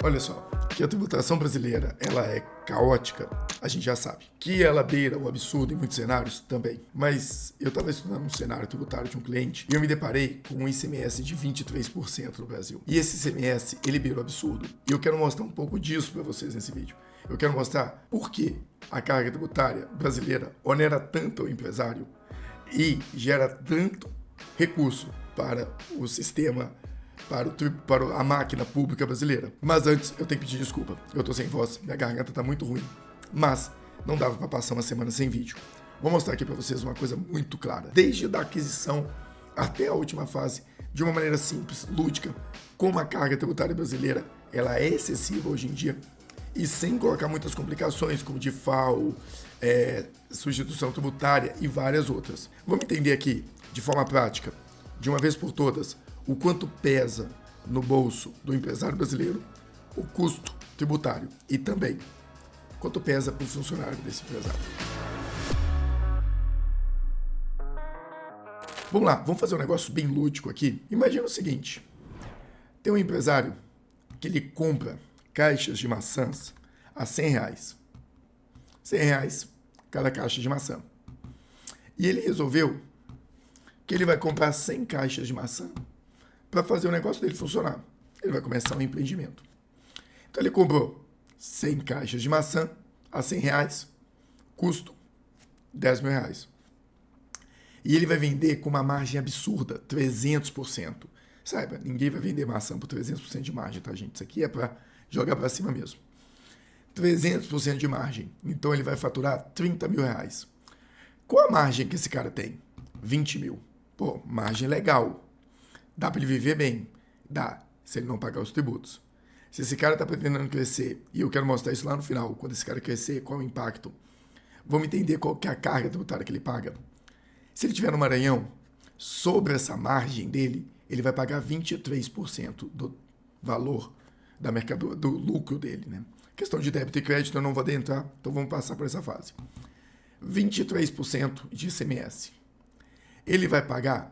Olha só, que a tributação brasileira ela é caótica, a gente já sabe. Que ela beira o absurdo em muitos cenários também. Mas eu estava estudando um cenário tributário de um cliente e eu me deparei com um ICMS de 23% no Brasil. E esse ICMS, ele beira o absurdo. E eu quero mostrar um pouco disso para vocês nesse vídeo. Eu quero mostrar por que a carga tributária brasileira onera tanto o empresário e gera tanto recurso para o sistema, para a máquina pública brasileira. Mas antes, eu tenho que pedir desculpa. Eu tô sem voz, minha garganta tá muito ruim. Mas não dava para passar uma semana sem vídeo. Vou mostrar aqui para vocês uma coisa muito clara. Desde a aquisição até a última fase, de uma maneira simples, lúdica, como a carga tributária brasileira ela é excessiva hoje em dia, e sem colocar muitas complicações, como de FAO, substituição tributária e várias outras. Vamos entender aqui, de forma prática, de uma vez por todas, o quanto pesa no bolso do empresário brasileiro o custo tributário e também quanto pesa para o funcionário desse empresário. Vamos lá, vamos fazer um negócio bem lúdico aqui. Imagina o seguinte, tem um empresário que ele compra caixas de maçãs a R$100. R$100 cada caixa de maçã. E ele resolveu que ele vai comprar 100 caixas de maçã para fazer o negócio dele funcionar. Ele vai começar um empreendimento. Então ele comprou 100 caixas de maçã a R$100, custo R$10.000. E ele vai vender com uma margem absurda, 300%. Saiba, ninguém vai vender maçã por 300% de margem, tá, gente? Isso aqui é para jogar para cima mesmo. 300% de margem. Então ele vai faturar R$30.000. Qual a margem que esse cara tem? 20 mil. Pô, margem legal. Dá para ele viver bem? Dá, se ele não pagar os tributos. Se esse cara está pretendendo crescer, e eu quero mostrar isso lá no final, quando esse cara crescer, qual é o impacto, vamos entender qual que é a carga tributária que ele paga. Se ele estiver no Maranhão, sobre essa margem dele, ele vai pagar 23% do valor da mercadoria, do lucro dele, né? Questão de débito e crédito eu não vou adentrar, então vamos passar por essa fase. 23% de ICMS. Ele vai pagar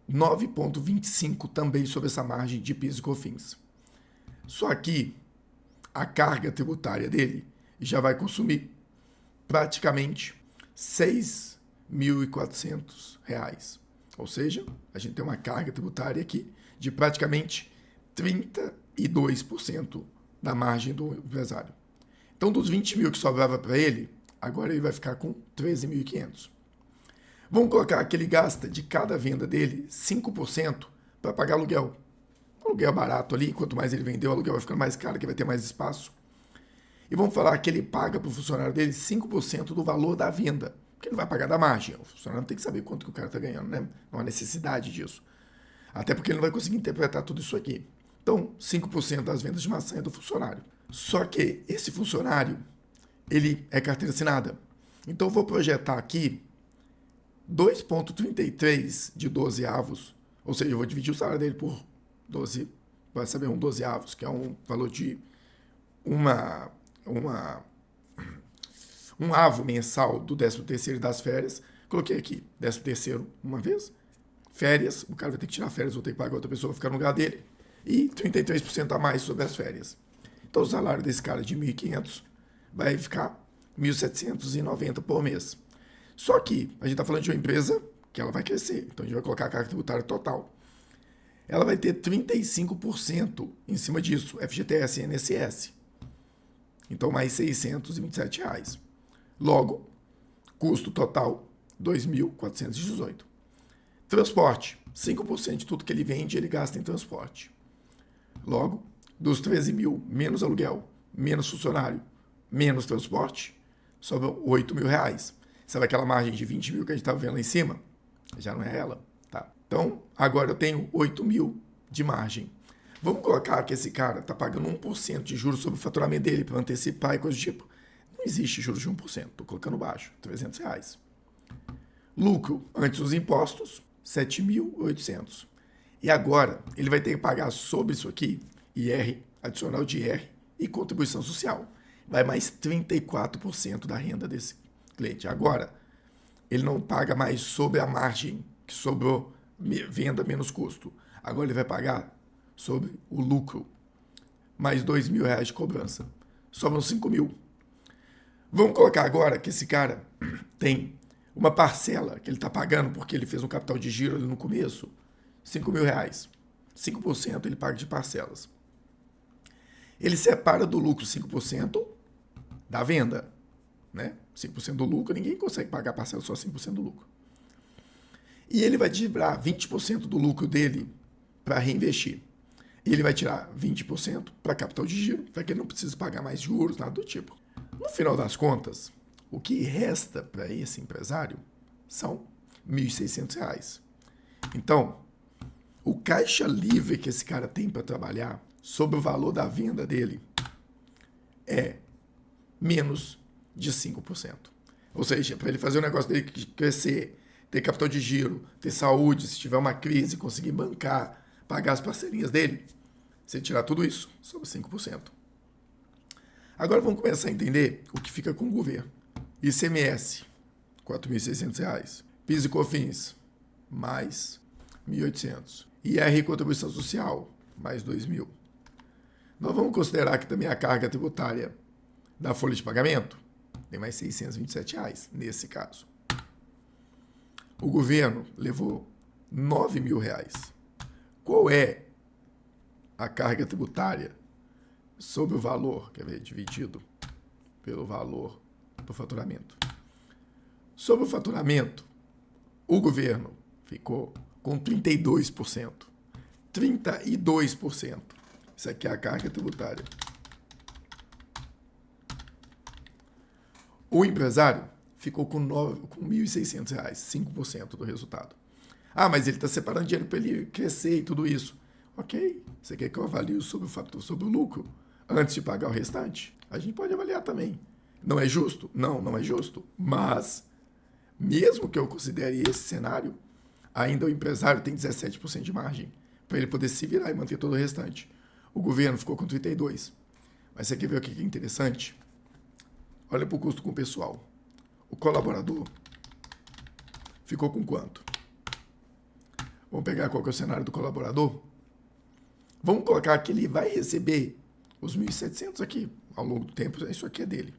9,25% também sobre essa margem de PIS e COFINS. Só que a carga tributária dele já vai consumir praticamente R$6.400. Ou seja, a gente tem uma carga tributária aqui de praticamente 32% da margem do empresário. Então, dos 20 mil que sobrava para ele, agora ele vai ficar com 13.500. Vamos colocar que ele gasta de cada venda dele 5% para pagar aluguel. Aluguel barato ali, quanto mais ele vender, o aluguel vai ficando mais caro, que vai ter mais espaço. E vamos falar que ele paga para o funcionário dele 5% do valor da venda, porque ele vai pagar da margem. O funcionário tem que saber quanto que o cara está ganhando, né? Não há necessidade disso. Até porque ele não vai conseguir interpretar tudo isso aqui. Então, 5% das vendas de maçã é do funcionário. Só que esse funcionário, ele é carteira assinada. Então, eu vou projetar aqui 2,33 de 12avos, ou seja, eu vou dividir o salário dele por 12, vai saber, um 12avos, que é um valor de um avo mensal do 13º e das férias. Coloquei aqui 13º uma vez, férias, o cara vai ter que tirar férias, vou ter que pagar outra pessoa, vai ficar no lugar dele, e 33% a mais sobre as férias. Então o salário desse cara de 1.500 vai ficar 1.790 por mês. Só que a gente está falando de uma empresa que ela vai crescer, então a gente vai colocar a carga tributária total. Ela vai ter 35% em cima disso, FGTS e INSS. Então mais R$627. Logo, custo total, 2.418. Transporte, 5% de tudo que ele vende, ele gasta em transporte. Logo, dos 13 mil, menos aluguel, menos funcionário, menos transporte, sobra R$8.000. Sabe aquela margem de 20 mil que a gente estava vendo lá em cima? Já não é ela, tá? Então, agora eu tenho 8 mil de margem. Vamos colocar que esse cara está pagando 1% de juros sobre o faturamento dele para antecipar e coisa do tipo. Não existe juros de 1%, estou colocando baixo, R$300. Lucro, antes dos impostos, 7.800. E agora, ele vai ter que pagar sobre isso aqui, IR, adicional de IR e contribuição social. Vai mais 34% da renda desse cliente. Agora, ele não paga mais sobre a margem que sobrou, venda menos custo. Agora ele vai pagar sobre o lucro. mais R$ 2.000 de cobrança. Sobram 5 mil. Vamos colocar agora que esse cara tem uma parcela que ele está pagando porque ele fez um capital de giro ali no começo, R$ 5.000. 5% ele paga de parcelas. Ele separa do lucro 5% da venda, né? 5% do lucro, ninguém consegue pagar parcela só 5% do lucro. E ele vai tirar 20% do lucro dele para reinvestir. E ele vai tirar 20% para capital de giro, para que ele não precise pagar mais juros, nada do tipo. No final das contas, o que resta para esse empresário são R$ 1.600. Então, o caixa livre que esse cara tem para trabalhar sobre o valor da venda dele é menos de 5%. Ou seja, para ele fazer o negócio dele crescer, ter capital de giro, ter saúde, se tiver uma crise, conseguir bancar, pagar as parcelinhas dele, você tirar tudo isso, sobre 5%. Agora vamos começar a entender o que fica com o governo. ICMS, R$ 4.600. PIS e COFINS, mais R$ 1.800. IR e contribuição social, mais R$ 2.000. Nós vamos considerar que também a carga tributária da folha de pagamento tem mais R$ 627, nesse caso. O governo levou R$ 9.000. Qual é a carga tributária sobre o valor, quer ver, dividido pelo valor do faturamento? Sobre o faturamento, o governo ficou com 32%. 32%. Isso aqui é a carga tributária. O empresário ficou com R$ 1.600, 5% do resultado. Ah, mas ele está separando dinheiro para ele crescer e tudo isso. Ok, você quer que eu avalie sobre o fator, sobre o lucro, antes de pagar o restante? A gente pode avaliar também. Não é justo? Não, não é justo. Mas, mesmo que eu considere esse cenário, ainda o empresário tem 17% de margem para ele poder se virar e manter todo o restante. O governo ficou com 32%. Mas você quer ver o que é interessante? Olha para o custo com o pessoal. O colaborador ficou com quanto? Vamos pegar qual que é o cenário do colaborador? Vamos colocar que ele vai receber os 1.700 aqui ao longo do tempo. Isso aqui é dele.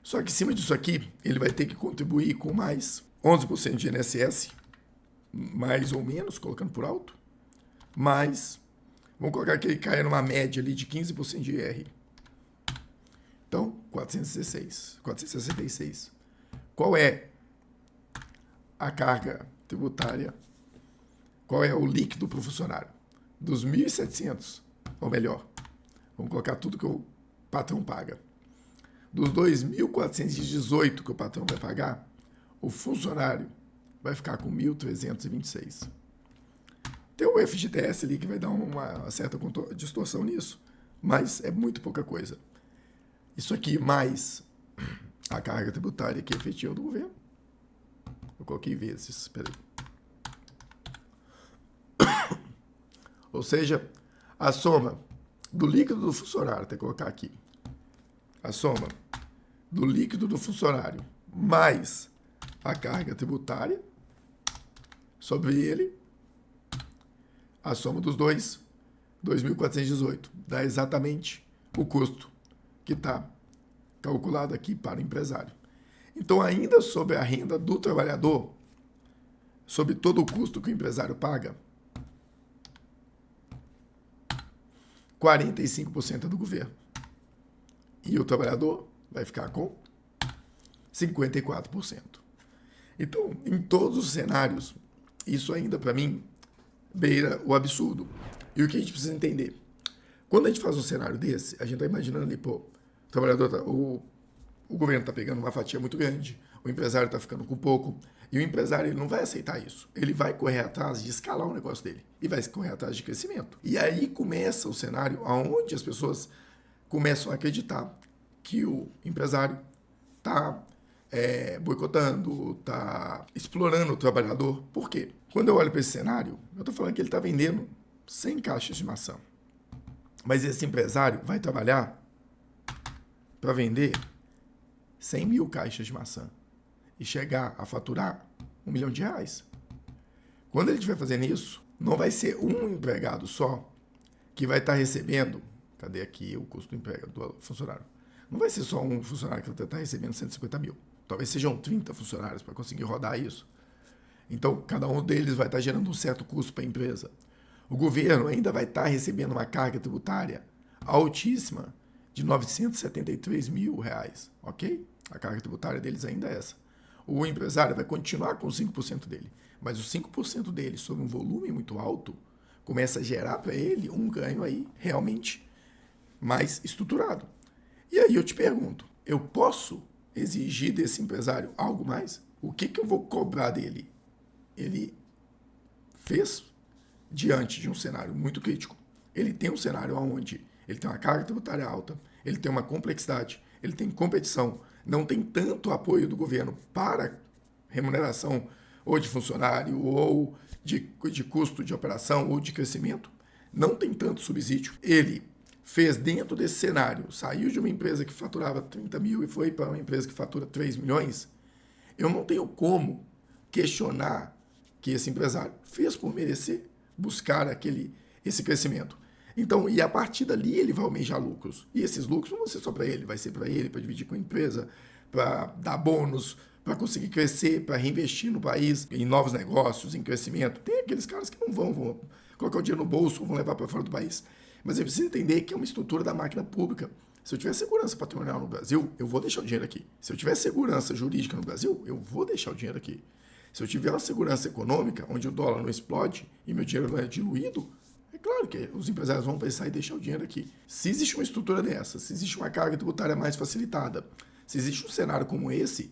Só que em cima disso aqui, ele vai ter que contribuir com mais 11% de INSS, mais ou menos, colocando por alto, mais, vamos colocar que ele caia numa média ali de 15% de IR. Então, 466. Qual é a carga tributária? Qual é o líquido para o funcionário? Dos 1.700, ou melhor, vamos colocar tudo que o patrão paga. Dos 2.418 que o patrão vai pagar, o funcionário vai ficar com 1.326. Tem o FGTS ali que vai dar uma certa distorção nisso, mas é muito pouca coisa. Isso aqui mais a carga tributária que é efetiva do governo. Eu coloquei vezes, espera aí. Ou seja, a soma do líquido do funcionário, tem que colocar aqui, a soma do líquido do funcionário mais a carga tributária sobre ele, a soma dos dois, 2.418, dá exatamente o custo que está calculado aqui para o empresário. Então, ainda sobre a renda do trabalhador, sobre todo o custo que o empresário paga, 45% é do governo. E o trabalhador vai ficar com 54%. Então, em todos os cenários, isso ainda, para mim, beira o absurdo. E o que a gente precisa entender? Quando a gente faz um cenário desse, a gente está imaginando ali, pô, o trabalhador, o governo está pegando uma fatia muito grande, o empresário está ficando com pouco, e o empresário ele não vai aceitar isso. Ele vai correr atrás de escalar o negócio dele e vai correr atrás de crescimento. E aí começa o cenário onde as pessoas começam a acreditar que o empresário está boicotando, está explorando o trabalhador. Por quê? Quando eu olho para esse cenário, eu estou falando que ele está vendendo 100 caixas de maçã. Mas esse empresário vai trabalhar para vender 100 mil caixas de maçã e chegar a faturar R$ 1 milhão. Quando ele estiver fazendo isso, não vai ser um empregado só que vai estar recebendo Cadê aqui o custo do emprego do funcionário? Não vai ser só um funcionário que está recebendo 150 mil. Talvez sejam 30 funcionários para conseguir rodar isso. Então, cada um deles vai estar gerando um certo custo para a empresa. O governo ainda vai estar recebendo uma carga tributária altíssima de R$ 973 mil, ok? A carga tributária deles ainda é essa. O empresário vai continuar com 5% dele, mas os 5% dele sobre um volume muito alto começa a gerar para ele um ganho aí realmente mais estruturado. E aí eu te pergunto, eu posso exigir desse empresário algo mais? O que eu vou cobrar dele? Ele fez diante de um cenário muito crítico. Ele tem um cenário onde ele tem uma carga tributária alta, ele tem uma complexidade, ele tem competição, não tem tanto apoio do governo para remuneração ou de funcionário, ou de custo de operação, ou de crescimento, não tem tanto subsídio. Ele fez dentro desse cenário, saiu de uma empresa que faturava 30 mil e foi para uma empresa que fatura 3 milhões, eu não tenho como questionar que esse empresário fez por merecer buscar esse crescimento. Então, e a partir dali ele vai almejar lucros. E esses lucros não vão ser só para ele, vai ser para ele, para dividir com a empresa, para dar bônus, para conseguir crescer, para reinvestir no país, em novos negócios, em crescimento. Tem aqueles caras que não vão colocar o dinheiro no bolso ou vão levar para fora do país. Mas ele precisa entender que é uma estrutura da máquina pública. Se eu tiver segurança patrimonial no Brasil, eu vou deixar o dinheiro aqui. Se eu tiver segurança jurídica no Brasil, eu vou deixar o dinheiro aqui. Se eu tiver uma segurança econômica, onde o dólar não explode e meu dinheiro não é diluído, é claro que os empresários vão pensar em deixar o dinheiro aqui. Se existe uma estrutura dessa, se existe uma carga tributária mais facilitada, se existe um cenário como esse,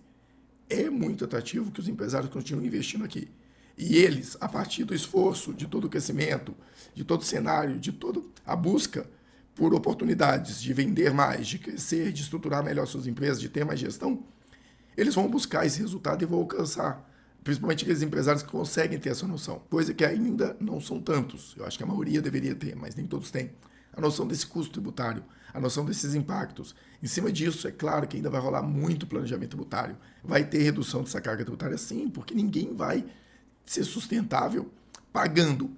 é muito atrativo que os empresários continuem investindo aqui. E eles, a partir do esforço, de todo o crescimento, de todo o cenário, de toda a busca por oportunidades de vender mais, de crescer, de estruturar melhor suas empresas, de ter mais gestão, eles vão buscar esse resultado e vão alcançar. Principalmente aqueles empresários que conseguem ter essa noção. Coisa que ainda não são tantos. Eu acho que a maioria deveria ter, mas nem todos têm. A noção desse custo tributário, a noção desses impactos. Em cima disso, é claro que ainda vai rolar muito planejamento tributário. Vai ter redução dessa carga tributária sim, porque ninguém vai ser sustentável pagando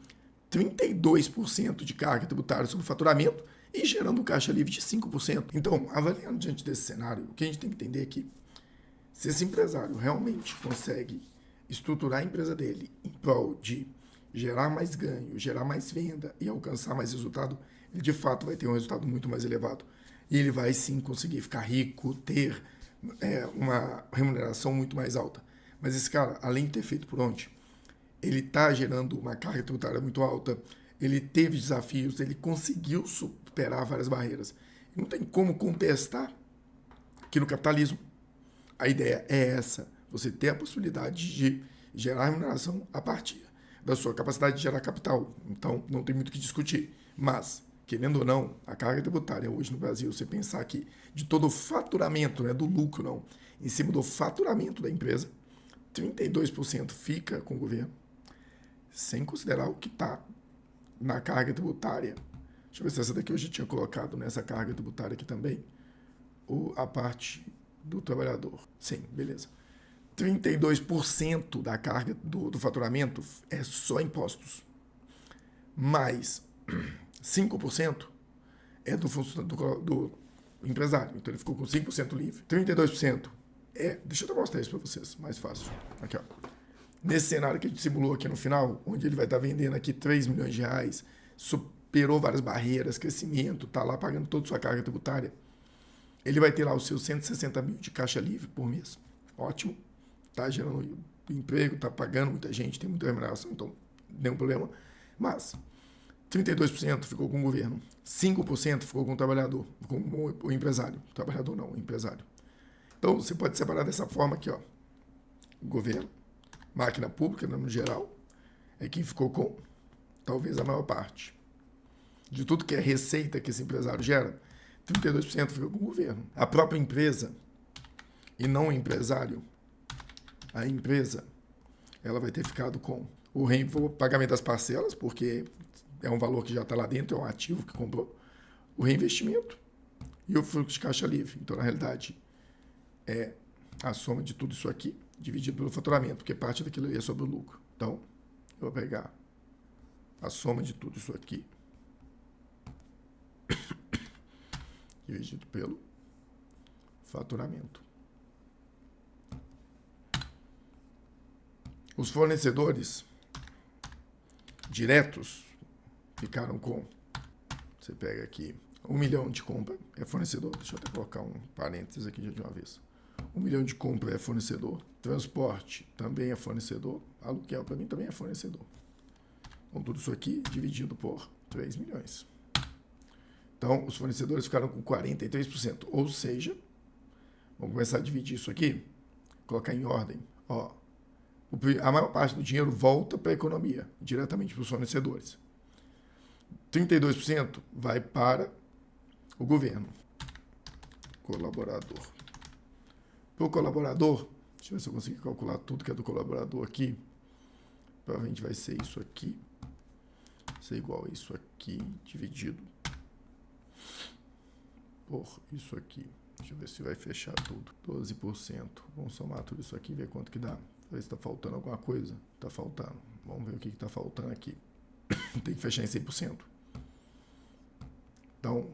32% de carga tributária sobre o faturamento e gerando um caixa livre de 5%. Então, avaliando diante desse cenário, o que a gente tem que entender é que se esse empresário realmente consegue estruturar a empresa dele em prol de gerar mais ganho, gerar mais venda e alcançar mais resultado, ele de fato vai ter um resultado muito mais elevado. E ele vai sim conseguir ficar rico, ter uma remuneração muito mais alta. Mas esse cara, além de ter feito por onde, ele está gerando uma carga tributária muito alta, ele teve desafios, ele conseguiu superar várias barreiras. Não tem como contestar que no capitalismo a ideia é essa. Você ter a possibilidade de gerar remuneração a partir da sua capacidade de gerar capital. Então, não tem muito o que discutir. Mas, querendo ou não, a carga tributária hoje no Brasil, você pensar que de todo o faturamento, não é do lucro, não, em cima do faturamento da empresa, 32% fica com o governo, sem considerar o que está na carga tributária. Deixa eu ver se essa daqui eu já tinha colocado nessa carga tributária aqui também, ou a parte do trabalhador. Sim, beleza. 32% da carga do faturamento é só impostos. Mais 5% é do empresário. Então ele ficou com 5% livre. 32% deixa eu mostrar isso para vocês, mais fácil. Aqui, ó. Nesse cenário que a gente simulou aqui no final, onde ele vai estar vendendo aqui 3 milhões de reais, superou várias barreiras, crescimento, está lá pagando toda a sua carga tributária, ele vai ter lá os seus 160 mil de caixa livre por mês. Ótimo. Está gerando emprego, está pagando muita gente, tem muita remuneração, então nenhum problema. Mas 32% ficou com o governo, 5% ficou com o trabalhador, com o empresário. Trabalhador não, o empresário. Então você pode separar dessa forma aqui, ó. O governo, máquina pública, no geral, é quem ficou com talvez a maior parte. De tudo que é receita que esse empresário gera, 32% fica com o governo. A própria empresa, e não o empresário, a empresa, ela vai ter ficado com o pagamento das parcelas, porque é um valor que já está lá dentro, é um ativo que comprou, o reinvestimento e o fluxo de caixa livre. Então, na realidade, é a soma de tudo isso aqui, dividido pelo faturamento, porque parte daquilo ali é sobre o lucro. Então, eu vou pegar a soma de tudo isso aqui dividido pelo faturamento. Os fornecedores diretos ficaram com, você pega aqui, 1 milhão de compra é fornecedor. Deixa eu até colocar um parênteses aqui já de uma vez. 1 milhão de compra é fornecedor. Transporte também é fornecedor. Aluguel para mim também é fornecedor. Então, tudo isso aqui dividido por 3 milhões. Então, os fornecedores ficaram com 43%. Ou seja, vamos começar a dividir isso aqui, colocar em ordem. Ó, a maior parte do dinheiro volta para a economia, diretamente para os fornecedores. 32% vai para o governo. Colaborador. Para o colaborador, deixa eu ver se eu consigo calcular tudo que é do colaborador aqui. Provavelmente vai ser isso aqui. Vai ser igual a isso aqui, dividido por isso aqui. Deixa eu ver se vai fechar tudo. 12%. Vamos somar tudo isso aqui e ver quanto que dá. Ver se está faltando alguma coisa. Está faltando. Vamos ver o que está faltando aqui. Tem que fechar em 100%. Então,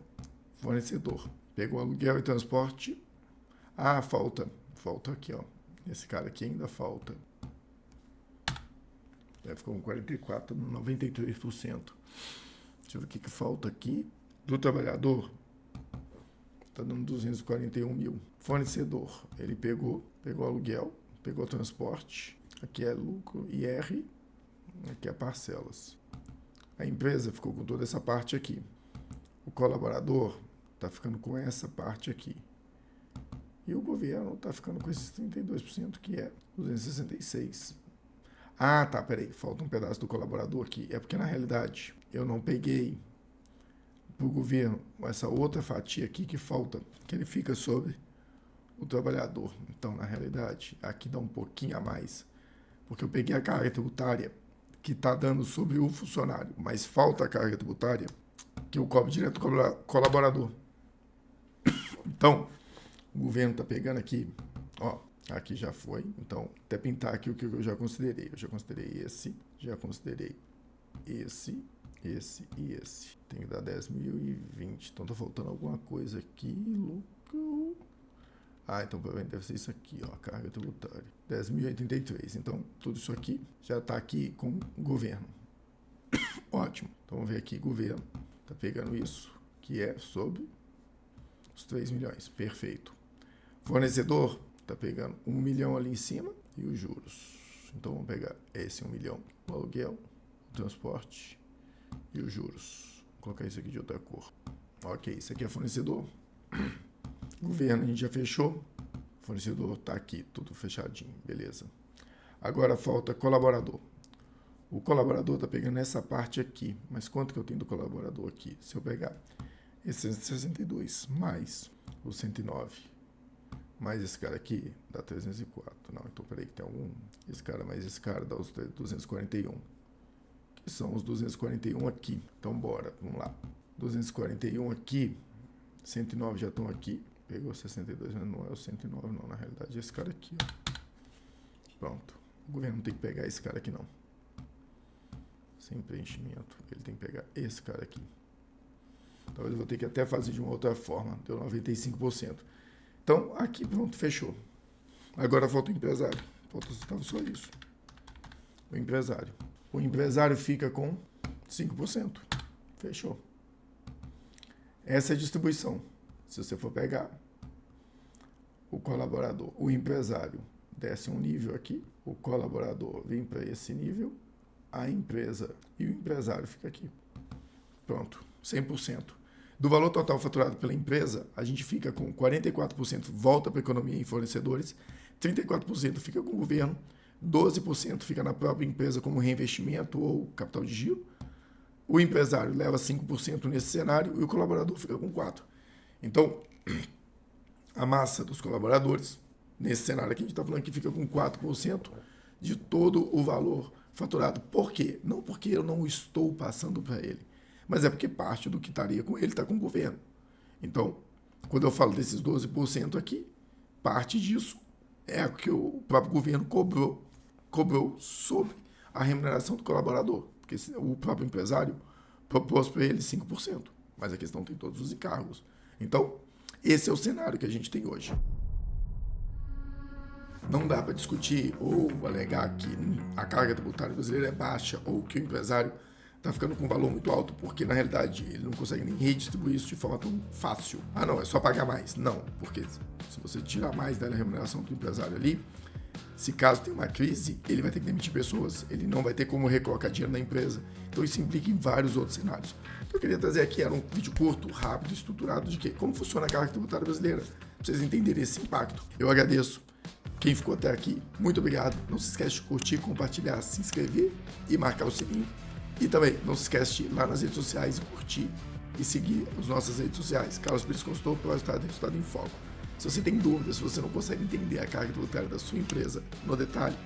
fornecedor. Pegou aluguel e transporte. Ah, falta aqui, ó. Esse cara aqui ainda falta. Ficou com 44%, 93%. Deixa eu ver o que falta aqui. Do trabalhador, está dando 241 mil. Fornecedor, ele pegou aluguel, pegou transporte. Aqui é lucro, IR. Aqui é parcelas. A empresa ficou com toda essa parte aqui. O colaborador está ficando com essa parte aqui. E o governo está ficando com esses 32%, que é 266. Ah, tá, peraí, falta um pedaço do colaborador aqui. É porque, na realidade, eu não peguei para o governo essa outra fatia aqui que falta, que ele fica sobre o trabalhador. Então, na realidade, aqui dá um pouquinho a mais. Porque eu peguei a carga tributária que está dando sobre o funcionário, mas falta a carga tributária que eu cobro direto do colaborador. Então, o governo está pegando aqui, ó, aqui já foi. Então, até pintar aqui o que eu já considerei. Eu já considerei esse, já considerei esse e esse. Tem que dar 10.020. Então, tá faltando alguma coisa aqui, lucro. Ah, então provavelmente deve ser isso aqui, ó, carga tributária. 10.083. Então, tudo isso aqui já está aqui com o governo. Ótimo. Então, vamos ver aqui, governo. Tá pegando isso, que é sobre os 3 milhões. Perfeito. Fornecedor, tá pegando 1 milhão ali em cima e os juros. Então, vamos pegar esse 1 milhão, o aluguel, o transporte e os juros. Vou colocar isso aqui de outra cor. Ok, isso aqui é fornecedor. Governo a gente já fechou. Fornecedor tá aqui, tudo fechadinho, beleza. Agora falta colaborador. O colaborador tá pegando essa parte aqui. Mas quanto que eu tenho do colaborador aqui? Se eu pegar esse 162 mais o 109 mais esse cara aqui, dá 304. Não, então peraí que tem algum... Esse cara mais esse cara dá os 241. Que são os 241 aqui. Então bora, vamos lá. 241 aqui, 109 já estão aqui. Pegou 62, mas não é o 109 não, na realidade é esse cara aqui, ó. Pronto. O governo não tem que pegar esse cara aqui não. Sem preenchimento. Ele tem que pegar esse cara aqui. Talvez eu vou ter que até fazer de uma outra forma. Deu 95%. Então, aqui pronto, fechou. Agora falta o empresário. Faltava só isso. O empresário. O empresário fica com 5%. Fechou. Essa é a distribuição. Se você for pegar o colaborador, o empresário desce um nível aqui, o colaborador vem para esse nível, a empresa e o empresário fica aqui. Pronto, 100%. Do valor total faturado pela empresa, a gente fica com 44% volta para a economia e fornecedores, 34% fica com o governo, 12% fica na própria empresa como reinvestimento ou capital de giro, o empresário leva 5% nesse cenário e o colaborador fica com 4%. Então, a massa dos colaboradores, nesse cenário aqui, a gente está falando que fica com 4% de todo o valor faturado. Por quê? Não porque eu não estou passando para ele, mas é porque parte do que estaria com ele está com o governo. Então, quando eu falo desses 12% aqui, parte disso é o que o próprio governo cobrou sobre a remuneração do colaborador, porque o próprio empresário propôs para ele 5%, mas a questão tem todos os encargos. Então, esse é o cenário que a gente tem hoje. Não dá para discutir ou alegar que a carga tributária brasileira é baixa ou que o empresário está ficando com um valor muito alto, porque na realidade ele não consegue nem redistribuir isso de forma tão fácil. Ah, não, é só pagar mais. Não, porque se você tirar mais da remuneração do empresário ali, se caso tem uma crise, ele vai ter que demitir pessoas, ele não vai ter como recolocar dinheiro na empresa. Então isso implica em vários outros cenários. O que eu queria trazer aqui era um vídeo curto, rápido, estruturado de como funciona a carga tributária brasileira, para vocês entenderem esse impacto. Eu agradeço quem ficou até aqui, muito obrigado. Não se esquece de curtir, compartilhar, se inscrever e marcar o sininho. E também não se esquece de ir lá nas redes sociais e curtir e seguir as nossas redes sociais. Carlos Pires Consultor, para o resultado em foco. Se você tem dúvidas, se você não consegue entender a carga tributária da sua empresa no detalhe,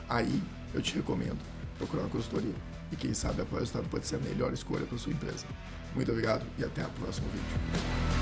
aí eu te recomendo procurar uma consultoria. E quem sabe a Resultado pode ser a melhor escolha para a sua empresa. Muito obrigado e até o próximo vídeo.